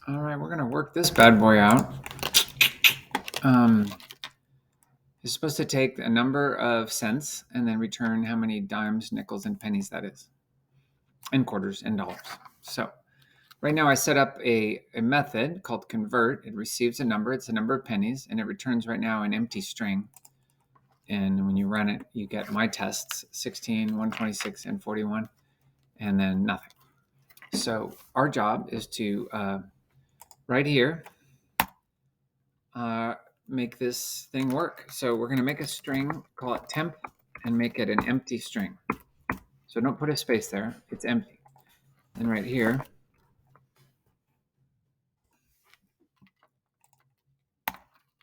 All right, we're gonna work this bad boy out. You're supposed to take a number of cents and then return how many dimes, nickels, and pennies that is, and quarters and dollars. So right now I set up a method called convert. It receives a number, it's a number of pennies, and it returns right now an empty string. And when you run it, you get my tests, 16, 126, and 41, and then nothing. So our job is to, right here, make this thing work. So we're going to make a string, call it temp, and make it an empty string. So don't put a space there, it's empty. And right here,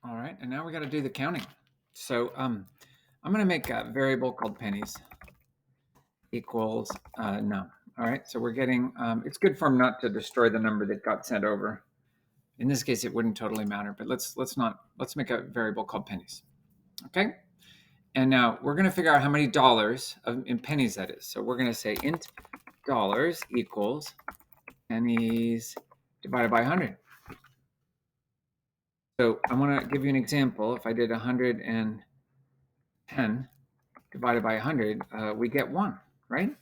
all right, and now we got to do the counting. So I'm going to make a variable called pennies equals num. All right, so we're getting, it's good for them not to destroy the number that got sent over. In this case, it wouldn't totally matter, but let's make a variable called pennies. Okay. And now we're going to figure out how many dollars in pennies that is. So we're going to say int dollars equals pennies divided by 100. So I want to give you an example. If I did 110 divided by 100, we get 1, right?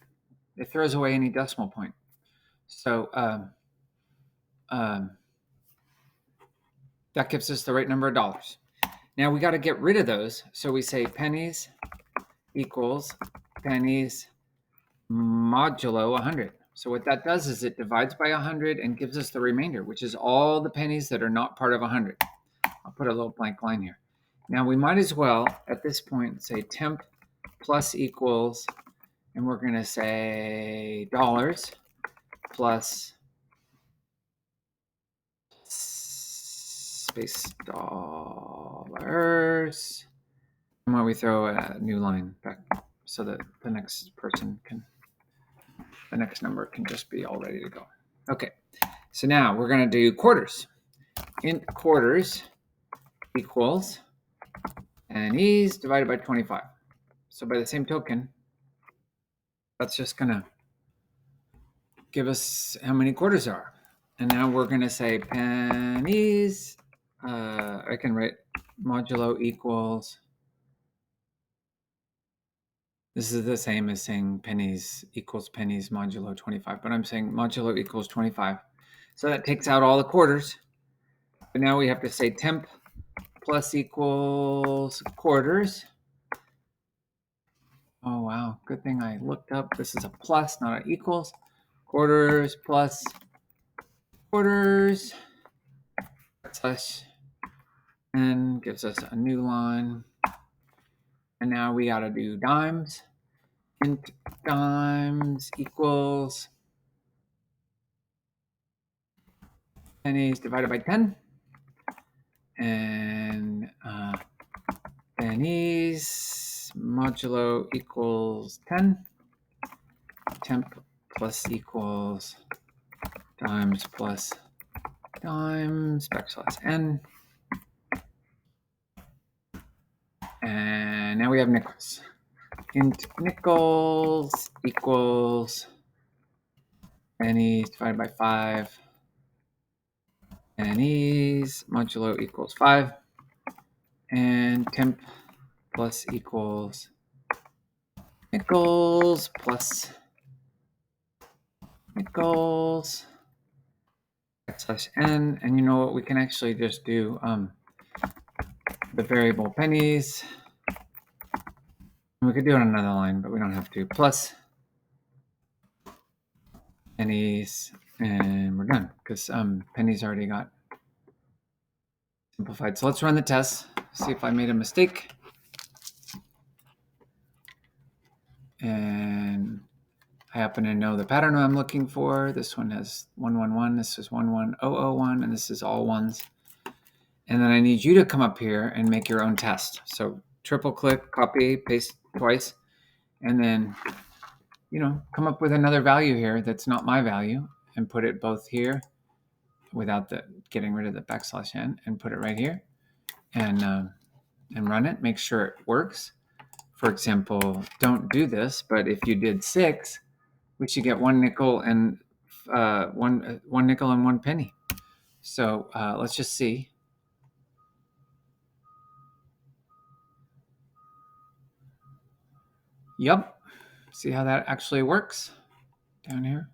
It throws away any decimal point. So that gives us the right number of dollars. Now we got to get rid of those. So we say pennies equals pennies modulo 100. So what that does is it divides by 100 and gives us the remainder, which is all the pennies that are not part of 100. I'll put a little blank line here. Now we might as well, at this point, say temp plus equals, and we're going to say dollars plus space dollars. And when we throw a new line back so that the next number can just be all ready to go. Okay, so now we're going to do quarters. Int quarters equals pennies divided by 25. So by the same token, that's just going to give us how many quarters there are. And now we're going to say pennies. I can write modulo equals. This is the same as saying pennies equals pennies modulo 25, but I'm saying modulo equals 25. So that takes out all the quarters. But now we have to say temp plus equals quarters. Oh, wow. Good thing I looked up. This is a plus, not an equals. Quarters plus quarters slash n gives us a new line. And now we got to do dimes. Int dimes equals pennies divided by 10. And pennies modulo equals 10. Temp plus equals dimes plus dimes backslash n. And now we have nickels. Int nickels equals pennies divided by 5. Pennies modulo equals 5. And temp plus equals nickels plus nickels backslash n. And you know what? We can actually just do the variable pennies. We could do it on another line, but we don't have to. Plus pennies, and we're done because pennies already got simplified. So let's run the test, see if I made a mistake. And I happen to know the pattern I'm looking for. This one has 111, this is 11001, and this is all ones. And then I need you to come up here and make your own test. So triple click, copy, paste twice, and then come up with another value here that's not my value and put it both here without getting rid of the backslash n, and put it right here and run it. Make sure it works. For example, don't do this, but if you did 6, we should get 1 nickel and 1 nickel and 1 penny. So let's just see. Yep. See how that actually works down here?